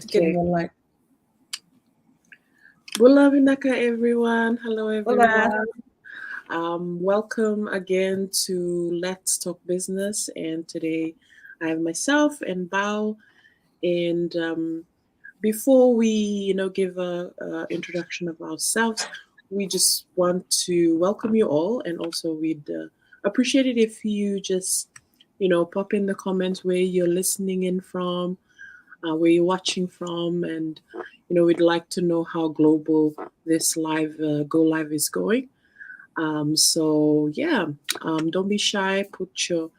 to get Okay. more light. Bula Vinaka, everyone. Hello, Hola. everyone. Welcome again to Let's Talk Business. And today I have myself and Bao. And before we, give a introduction of ourselves, we just want to welcome you all. And also, we'd appreciate it if you just, pop in the comments where you're listening in from, where you're watching from, and we'd like to know how global this live go live is going. So yeah, don't be shy. Put your,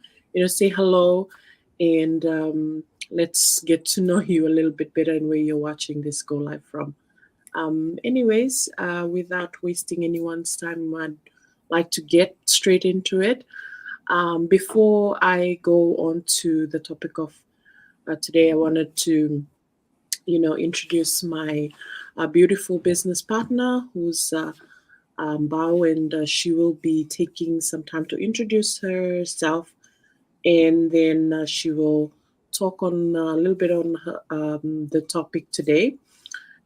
say hello, and let's get to know you a little bit better and where you're watching this go live from. Anyways, without wasting anyone's time, I'd like to get straight into it. Before I go on to the topic of today, I wanted to introduce my beautiful business partner who's Bao, and she will be taking some time to introduce herself, and then she will talk on a little bit on the topic today.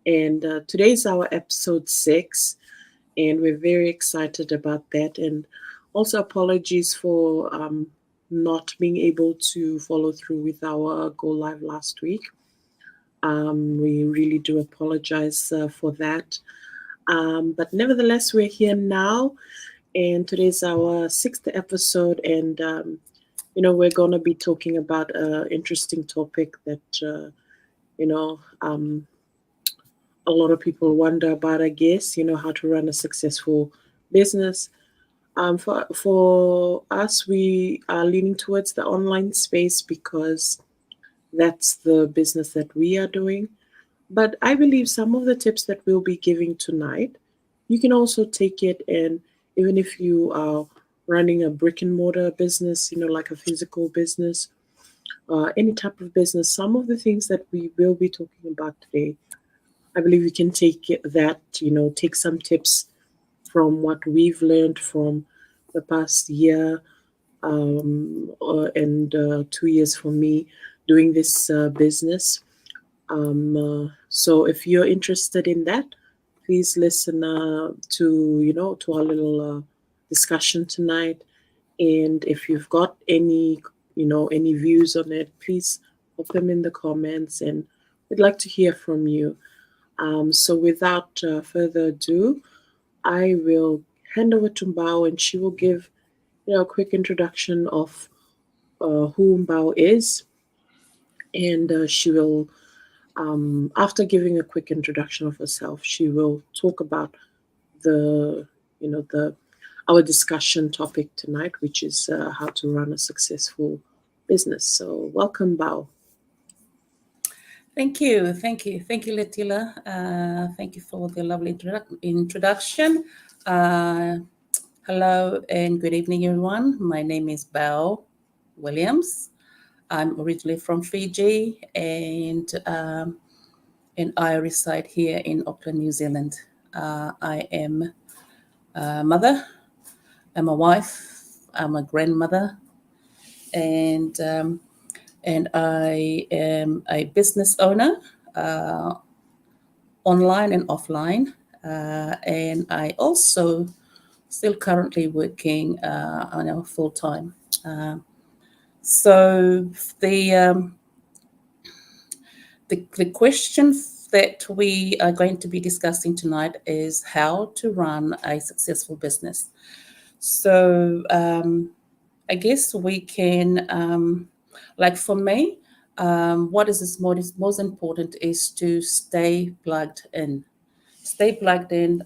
And today's our episode 6, and we're very excited about that. And also, apologies for not being able to follow through with our go live last week. We really do apologize for that. But nevertheless, we're here now, and today's our 6th episode, and we're gonna be talking about an interesting topic that you know um, a lot of people wonder about. I guess how to run a successful business. For us, we are leaning towards the online space because that's the business that we are doing. But I believe some of the tips that we'll be giving tonight, you can also take it, and even if you are running a brick and mortar business, like a physical business, any type of business, some of the things that we will be talking about today, I believe you can take that, take some tips from what we've learned from the past year, and 2 years for me doing this business. So if you're interested in that, please listen to to our little discussion tonight. And if you've got any any views on it, please put them in the comments, and we'd like to hear from you. So without further ado, I will hand over to Mbao, and she will give a quick introduction of who Mbao is, and she will after giving a quick introduction of herself, she will talk about the, the our discussion topic tonight, which is how to run a successful business. So, welcome, Bao. Thank you, Letila. Thank you for the lovely introduction. Uh, Hello and good evening, everyone. My name is Bao Williams. I'm originally from Fiji, and I reside here in Auckland, New Zealand. I am a mother. I'm a wife. I'm a grandmother, and um, and I am a business owner, uh, online and offline. And I also still currently working on a full time. Uh, so the, um, the question that we are going to be discussing tonight is how to run a successful business. So I guess we can, like for me, what is most important is to stay plugged in. Stay plugged in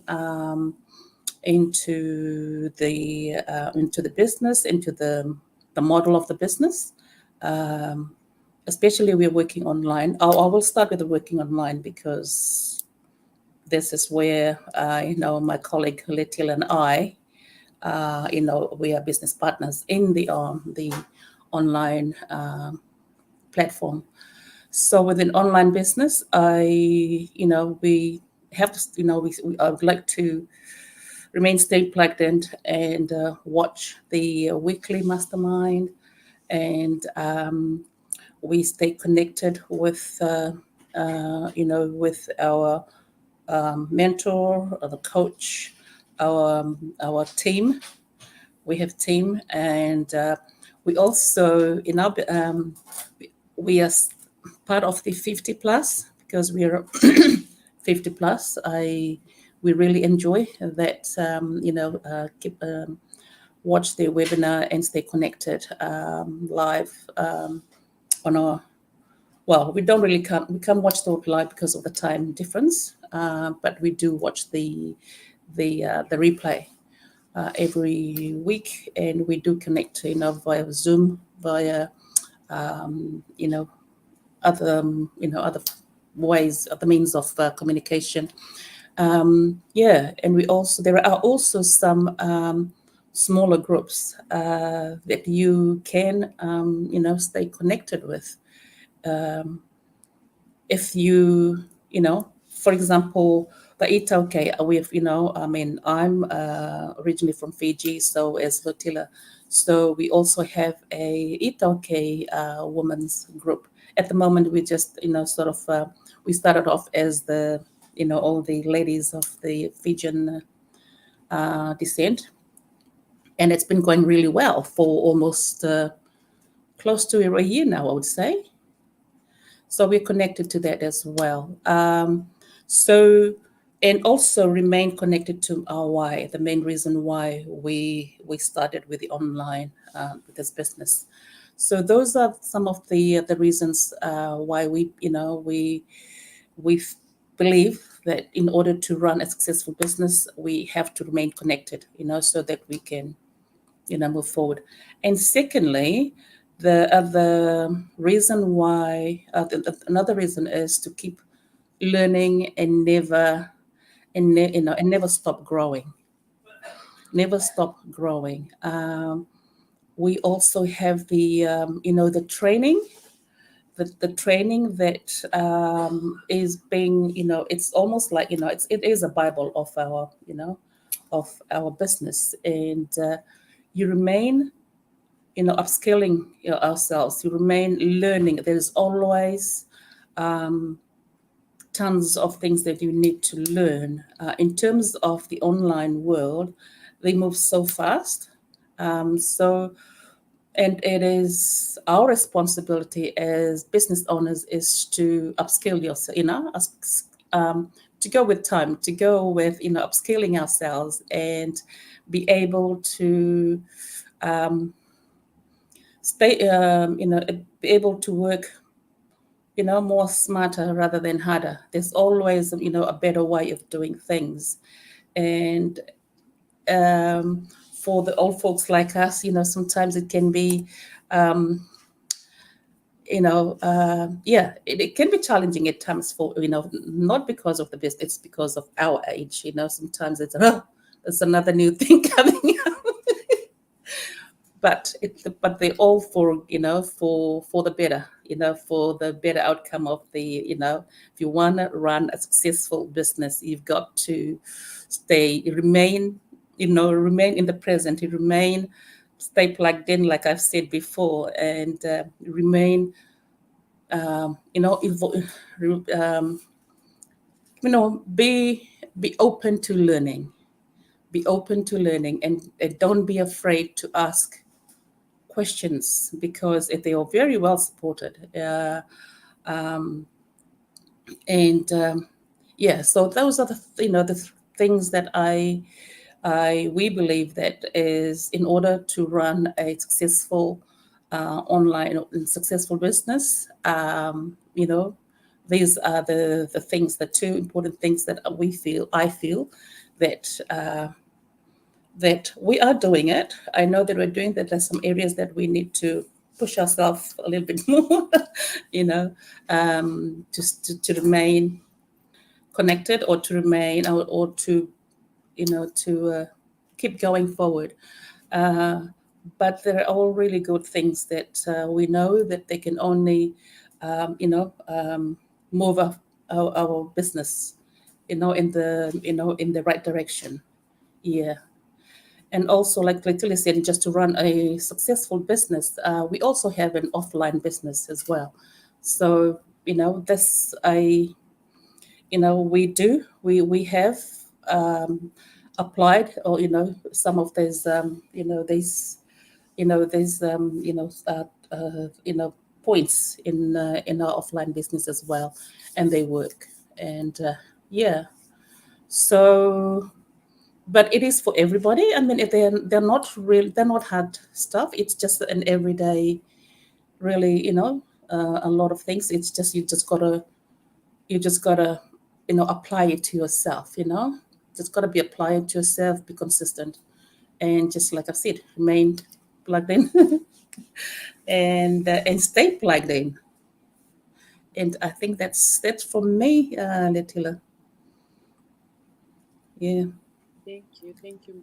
into the business, into the model of the business. Um, Especially we're working online. I will start with the working online because this is where my colleague Letil and I, we are business partners in the online platform. So within online business, we have to, I would like to remain stay plugged in and watch the weekly mastermind, and we stay connected with with our mentor, or the coach, our team. We have team, and we also we are part of the 50 plus, because we are 50 plus. We really enjoy that. Keep watch the webinar and stay connected live on our. Well, we don't really we can't watch the live because of the time difference, but we do watch the replay every week, and we do connect, via Zoom, via other ways, other means of communication. And there are also some smaller groups that you can stay connected with. If for example, the Itaukei, I'm originally from Fiji, so as Lotila. So we also have a Itaukei women's group. At the moment, we just, we started off as all the ladies of the Fijian descent. And it's been going really well for almost close to a year now, I would say. So we're connected to that as well. And also remain connected to our why, the main reason why we started with the online, with this business. So those are some of the reasons why we believe that in order to run a successful business, we have to remain connected, so that we can, move forward. And secondly, the other reason why, another reason is to keep learning and never stop growing. Never stop growing. We also have the the training, the training that is being, it's almost like, it is a Bible of our of our business, and you remain upskilling ourselves. You remain learning. There's always tons of things that you need to learn. In terms of the online world, they move so fast. And it is our responsibility as business owners is to upskill yourself, to go with time, to go with, upskilling ourselves, and be able to be able to work, more smarter rather than harder. There's always, a better way of doing things. And for the old folks like us, sometimes it can be, it can be challenging at times for, not because of the business, it's because of our age. Sometimes it's another new thing coming up. But they're all for the better, for the better outcome of the, if you want to run a successful business, you've got to remain in the present, stay plugged in, like I've said before, and remain, be open to learning. Be open to learning, and don't be afraid to ask questions, because they are very well supported. So those are the things that we believe that is in order to run a successful online successful business. These are the things, the two important things that I feel that we are doing it. I know that we're doing that. There's some areas that we need to push ourselves a little bit more, just to remain connected, or to remain, or to, to keep going forward. But they're all really good things that we know that they can only, move our business, in the right direction. Yeah. And also, like Tilly said, just to run a successful business, we also have an offline business as well. So this we have applied, or some of these points in our offline business as well, and they work. And yeah, so, but it is for everybody. I mean, if they're not hard stuff. It's just an everyday, really, a lot of things. It's just you just gotta apply it to yourself. Just gotta be applied to yourself. Be consistent, and just like I said, remain plugged in, and stay plugged in. And I think that's for me, Letila. Yeah. Thank you,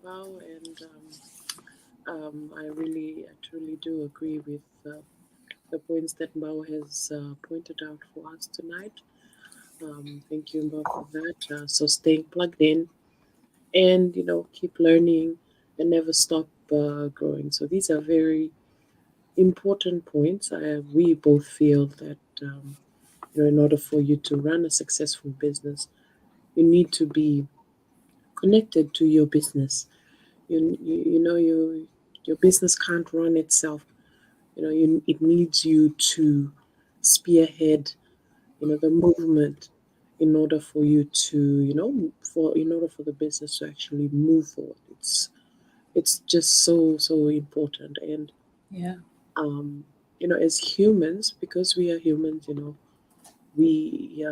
Bao, and I truly do agree with the points that Bao has pointed out for us tonight. Thank you, Bao, for that. So staying plugged in, and keep learning, and never stop growing. So these are very important points. We both feel that in order for you to run a successful business, you need to be connected to your business. Your business can't run itself. It needs you to spearhead the movement in order for you to in order for the business to actually move forward. It's just so important. And Yeah. um as humans, because we are humans, we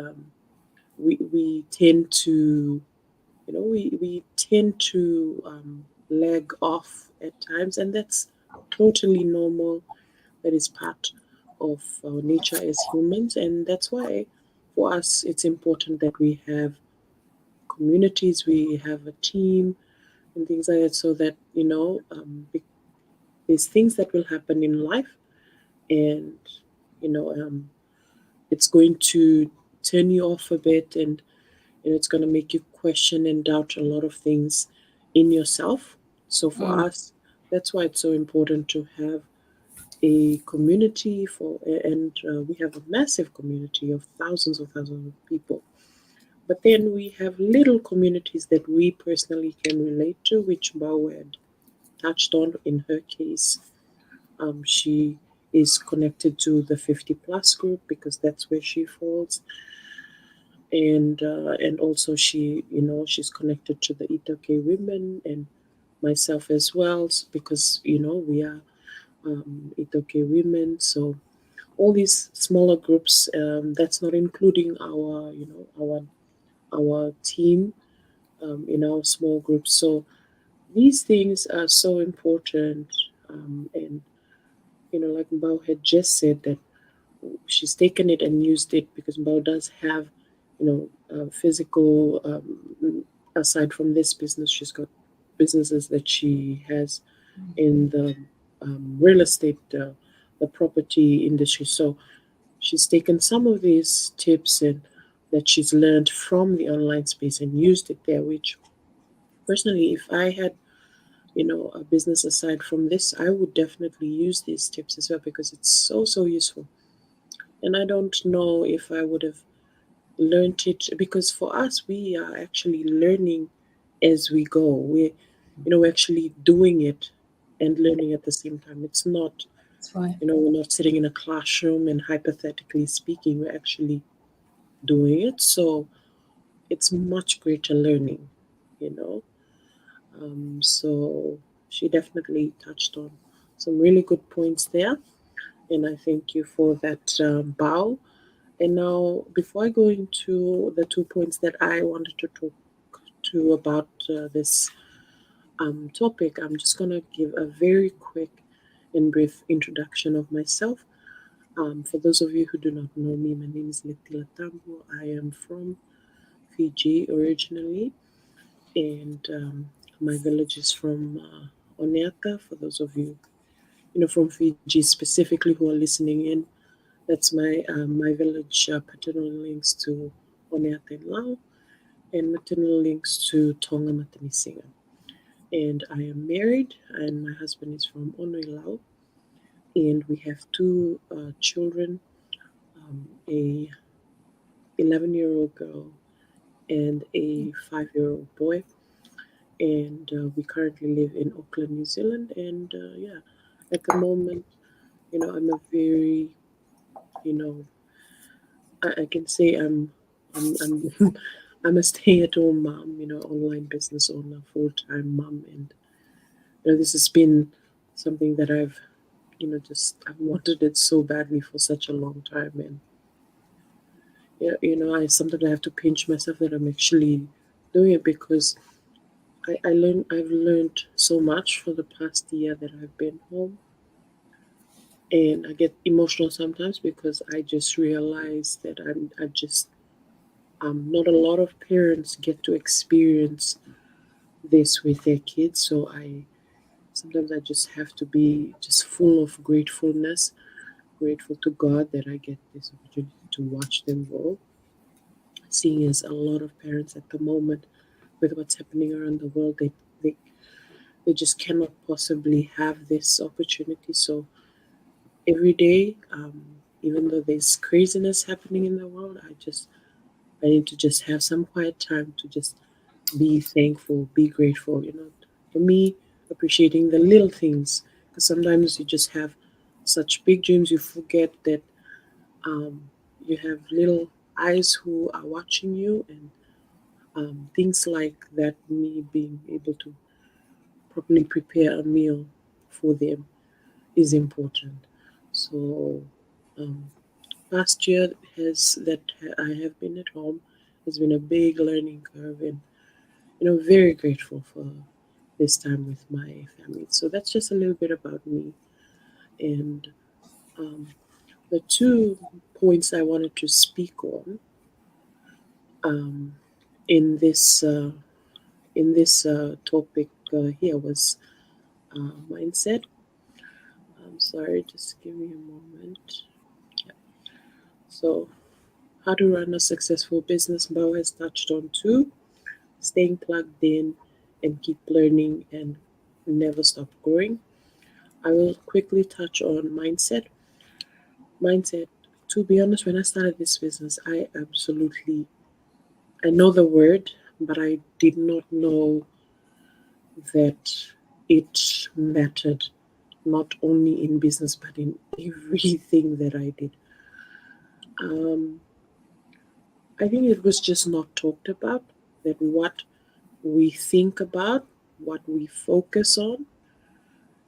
we tend to we tend to lag off at times, and that's totally normal. That is part of our nature as humans, and that's why for us it's important that we have communities, we have a team, and things like that, so that there's things that will happen in life, and you know um, it's going to turn you off a bit, and it's going to make you question and doubt a lot of things in yourself. So for Mm. us, that's why it's so important to have a community and we have a massive community of thousands of people. But then we have little communities that we personally can relate to, which Bao had touched on in her case. She is connected to the 50 plus group because that's where she falls, and also she's connected to the Itoke women and myself as well, because we are Itoke women. So all these smaller groups, that's not including our team in our small groups. So these things are so important, and like Bao had just said, that she's taken it and used it, because Bao does have physical, aside from this business, she's got businesses that she has in the real estate, the property industry. So she's taken some of these tips and that she's learned from the online space and used it there, which personally, if I had a business aside from this, I would definitely use these tips as well, because it's so useful. And I don't know if I would have learned it, because for us, we are actually learning as we go. We're actually doing it and learning at the same time. It's not, That's right. we're not sitting in a classroom and hypothetically speaking, we're actually doing it. So it's much greater learning, you know. So she definitely touched on some really good points there. And I thank you for that, Bao. And now, before I go into the 2 points that I wanted to talk to about this topic, I'm just going to give a very quick and brief introduction of myself. For those of you who do not know me, my name is Letila Tambo. I am from Fiji originally, and my village is from Oneata. For those of you, from Fiji specifically who are listening in, that's my village. Paternal links to Oneata in Lao, and maternal links to Tonga Matanisinga. And I am married, and my husband is from Onoi, Lao, and we have two children, a 11-year-old girl and a 5-year-old boy. And we currently live in Auckland, New Zealand. And yeah, at the moment, I'm a very, you know, I can say I'm I'm a stay-at-home mom, online business owner, full-time mom, and this has been something that I've wanted it so badly for such a long time. And yeah, I sometimes I have to pinch myself that I'm actually doing it, because I've learned so much for the past year that I've been home. And I get emotional sometimes, because I just realize that I just not a lot of parents get to experience this with their kids. So I sometimes I just have to be just full of gratefulness, grateful to God that I get this opportunity to watch them grow. Seeing as a lot of parents at the moment, with what's happening around the world, they, they just cannot possibly have this opportunity. So every day, even though there's craziness happening in the world, I need to just have some quiet time to just be thankful, be grateful. For me, appreciating the little things, because sometimes you just have such big dreams, you forget that you have little eyes who are watching you, and things like that. Me being able to properly prepare a meal for them is important. So, um, past year has that I have been at home has been a big learning curve, and very grateful for this time with my family. So that's just a little bit about me. And um, the two points I wanted to speak on um, in this topic here was mindset. I'm sorry, just give me a moment. Yeah. So, how to run a successful business, Bao has touched on too. Staying plugged in and keep learning and never stop growing. I will quickly touch on mindset. Mindset. To be honest, when I started this business, I know the word, but I did not know that it mattered not only in business but in everything that I did. Um, I think it was just not talked about, that what we think about, what we focus on,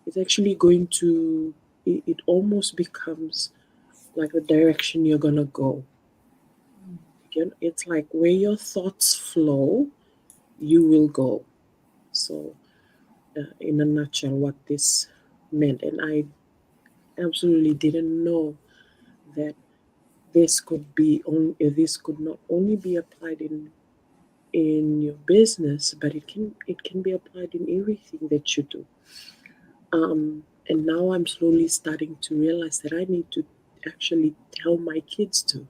is actually going to, it almost becomes like the direction you're going to go. Again, it's like where your thoughts flow, you will go. So, in a nutshell, what this meant. And I absolutely didn't know that this could not only be applied in your business, but it can be applied in everything that you do. And now I'm slowly starting to realize that I need to actually tell my kids to,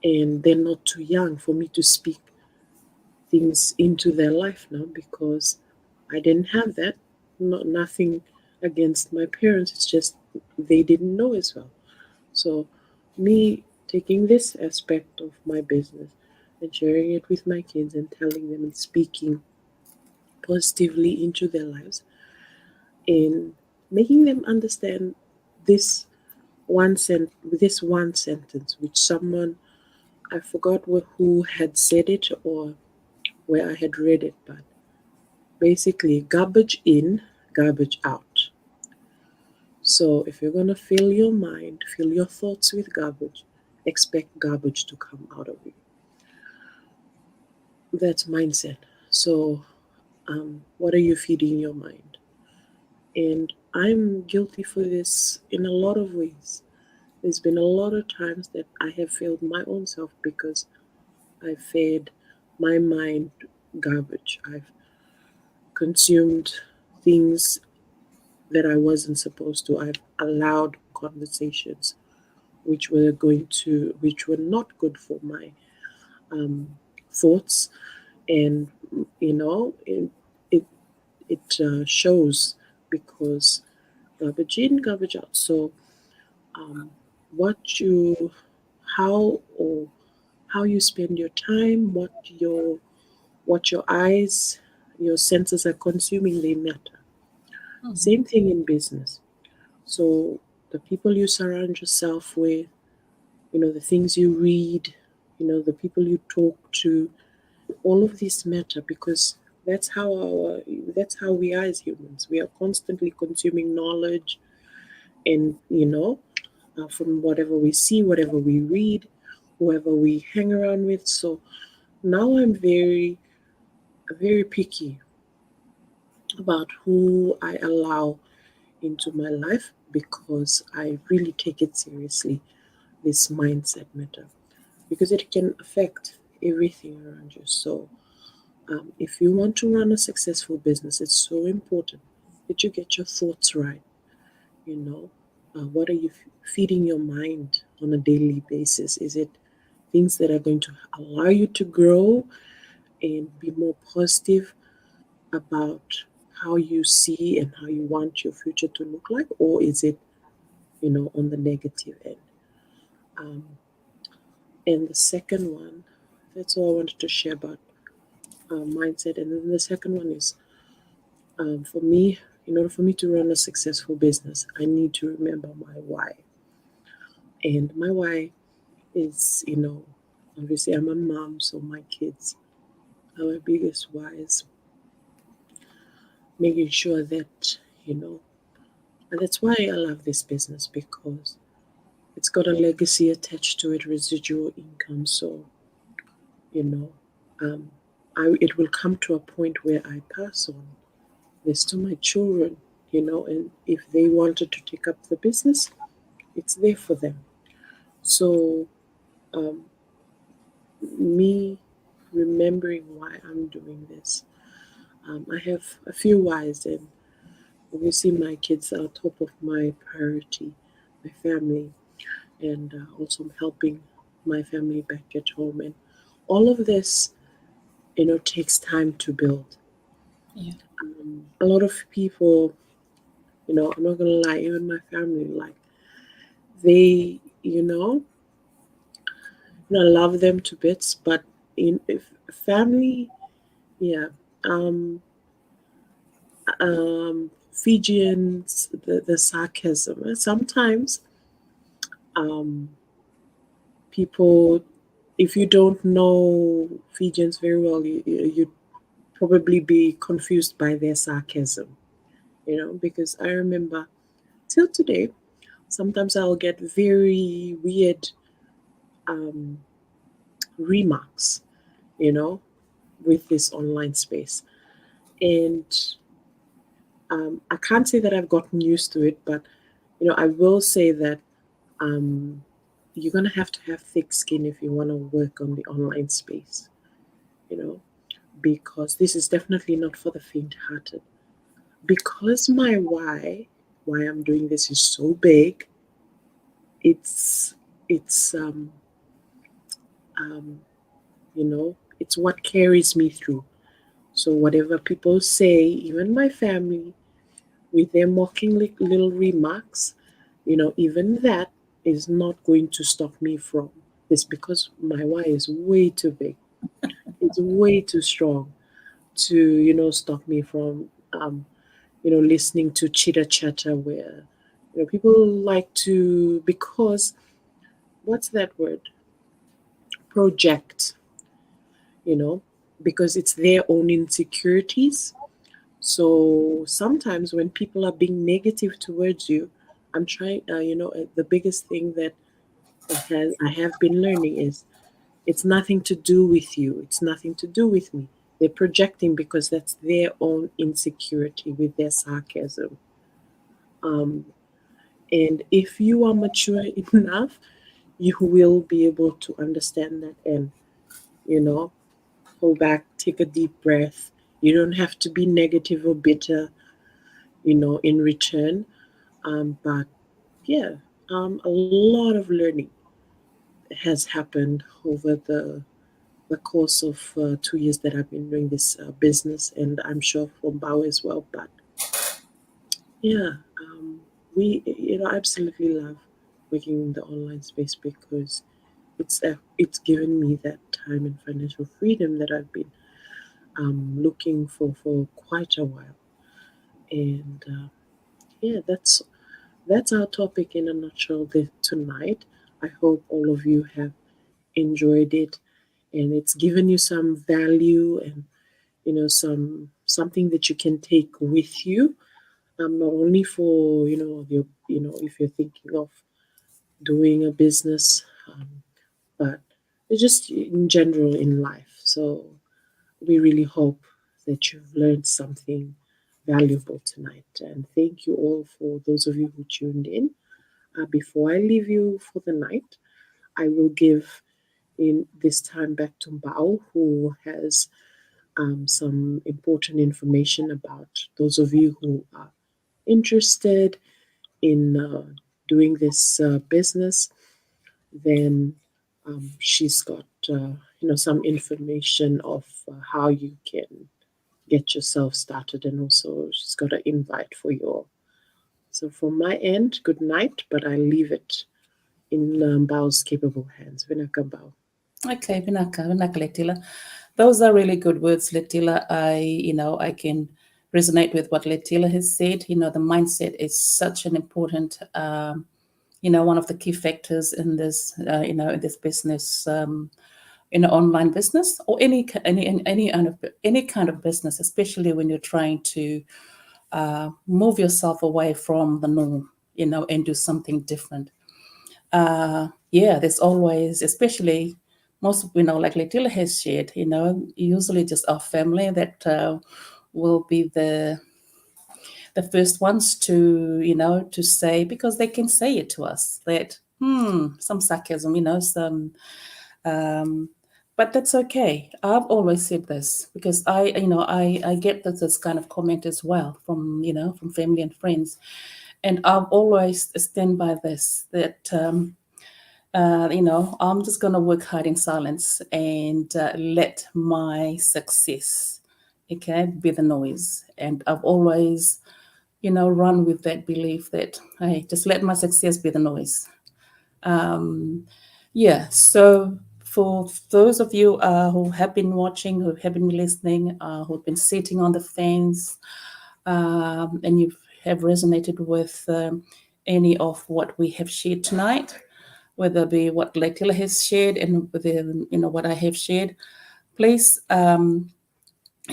and they're not too young for me to speak things into their life now, because I didn't have that. Nothing against my parents, it's just they didn't know as well. So, me taking this aspect of my business and sharing it with my kids and telling them and speaking positively into their lives, and making them understand this this one sentence, which someone, I forgot who had said it or where I had read it, but basically, garbage in, garbage out. So if you're gonna fill your mind, fill your thoughts with garbage, expect garbage to come out of you. That's mindset. So, what are you feeding your mind? And I'm guilty for this in a lot of ways. There's been a lot of times that I have failed my own self because I fed my mind garbage. I've consumed things that I wasn't supposed to. I've allowed conversations which were not good for my um, thoughts, and it shows, because garbage in, garbage out. So, um, what you, how or how you spend your time, what your eyes, your senses are consuming, they matter. Mhm. Same thing in business. So the people you surround yourself with, the things you read, the people you talk to, all of these matter because that's how that's how we are as humans. We are constantly consuming knowledge and from whatever we see, whatever we read, whoever we hang around with. So now I'm very picky about who I allow into my life because I really take it seriously, this mindset matter, because it can affect everything around you. So, if you want to run a successful business, it's so important that you get your thoughts right. You know, what are you feeding your mind on a daily basis? Is it things that are going to allow you to grow and be more positive about how you see and how you want your future to look like, or is it, on the negative end? Um, and the second one, that's all I wanted to share about mindset. And then the second one is, for me, in order for me to run a successful business, I need to remember my why. And my why is, obviously I'm a mom, so my kids are my biggest why is making sure that, and that's why I love this business because it's got a legacy attached to it, residual income. So, you know, um, it will come to a point where I pass on this to my children, and if they wanted to take up the business, it's there for them. So, um, me remembering why I'm doing this, I have a few whys, and obviously my kids are top of my priority, my family, and also helping my family back at home. And all of this, takes time to build. Yeah. A lot of people, I'm not gonna lie, even my family, like they, I love them to bits, but in if family, yeah, um, Fijians, the sarcasm. Sometimes, um, people, if you don't know Fijians very well, you'd probably be confused by their sarcasm, because I remember till today, sometimes I'll get very weird um, remarks, you know, with this online space. And I can't say that I've gotten used to it, but, I will say that um, you're going to have thick skin if you want to work on the online space, you know, because this is definitely not for the faint hearted. Because my why I'm doing this is so big, it's, it's, um, it's what carries me through. So whatever people say, even my family, with their mocking little remarks, even that is not going to stop me from this because my why is way too big. It's way too strong to, stop me from, listening to chitter chatter where, people like to, because what's that word? Project, you know, because it's their own insecurities. So sometimes when people are being negative towards you, I'm trying, the biggest thing that I have been learning is it's nothing to do with you. It's nothing to do with me. They're projecting because that's their own insecurity with their sarcasm. Um, and if you are mature enough, you will be able to understand that and, you know, pull back, take a deep breath. You don't have to be negative or bitter, in return. But yeah, a lot of learning has happened over the course of 2 years that I've been doing this business, and I'm sure from Bao as well. But yeah, we, I absolutely love working in the online space because it's given me that time and financial freedom that I've been looking for quite a while. And yeah, that's our topic in a nutshell tonight. I hope all of you have enjoyed it, and it's given you some value and something that you can take with you. Not only for your if you're thinking of doing a business, but it's just in general in life. So we really hope that you've learned something valuable tonight. And thank you all for those of you who tuned in. Before I leave you for the night, I will give in this time back to Bao, who has some important information about those of you who are interested in doing this business. Then she's got some information of how you can get yourself started, and also she's got an invite for you all. So from my end, good night, but I leave it in Bao's capable hands. Vinaka Bao. Okay, Vinaka, Letila. Those are really good words, Letila. I can resonate with what Letila has said. The mindset is such an important, one of the key factors in this, in this business, online business, or any kind of business, especially when you're trying to move yourself away from the norm, and do something different. There's always, especially most, like Letila has shared, usually just our family that will be the first ones to, to say, because they can say it to us, that, some sarcasm, but that's okay. I've always said this because I get this kind of comment as well from, from family and friends. And I've always stand by this, that, I'm just going to work hard in silence and let my success, okay, be the noise. And I've always, run with that belief that, hey, just let my success be the noise. So for those of you who have been watching, who have been listening, who've been sitting on the fence, and you have resonated with any of what we have shared tonight, whether it be what Letila has shared and within, what I have shared, please,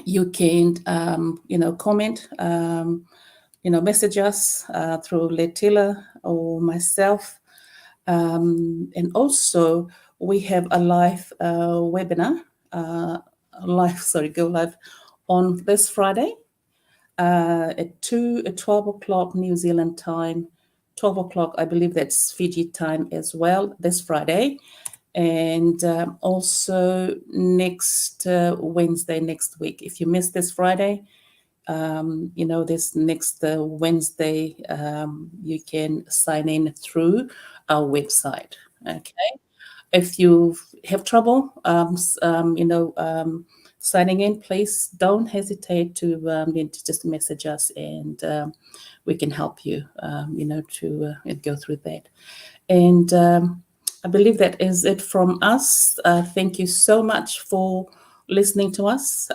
you can, comment, message us through Letila or myself. And also, we have a live webinar, go live on this Friday at 12 o'clock New Zealand time, 12 o'clock, I believe that's Fiji time as well, this Friday. And also next Wednesday, next week. If you miss this Friday, this next Wednesday, you can sign in through our website. Okay. If you have trouble, signing in, please don't hesitate to just message us, and we can help you, to go through that. And I believe that is it from us. Thank you so much for listening to us.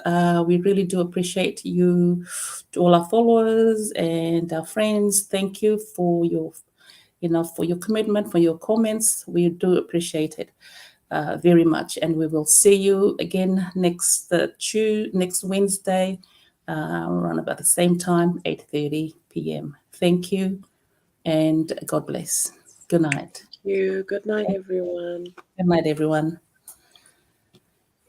We really do appreciate you, to all our followers and our friends. Thank you for your, for your commitment, for your comments. We do appreciate it very much. And we will see you again next Wednesday, around about the same time, 8:30 p.m. Thank you, and God bless. Good night. Thank you. Good night, everyone. Good night, everyone.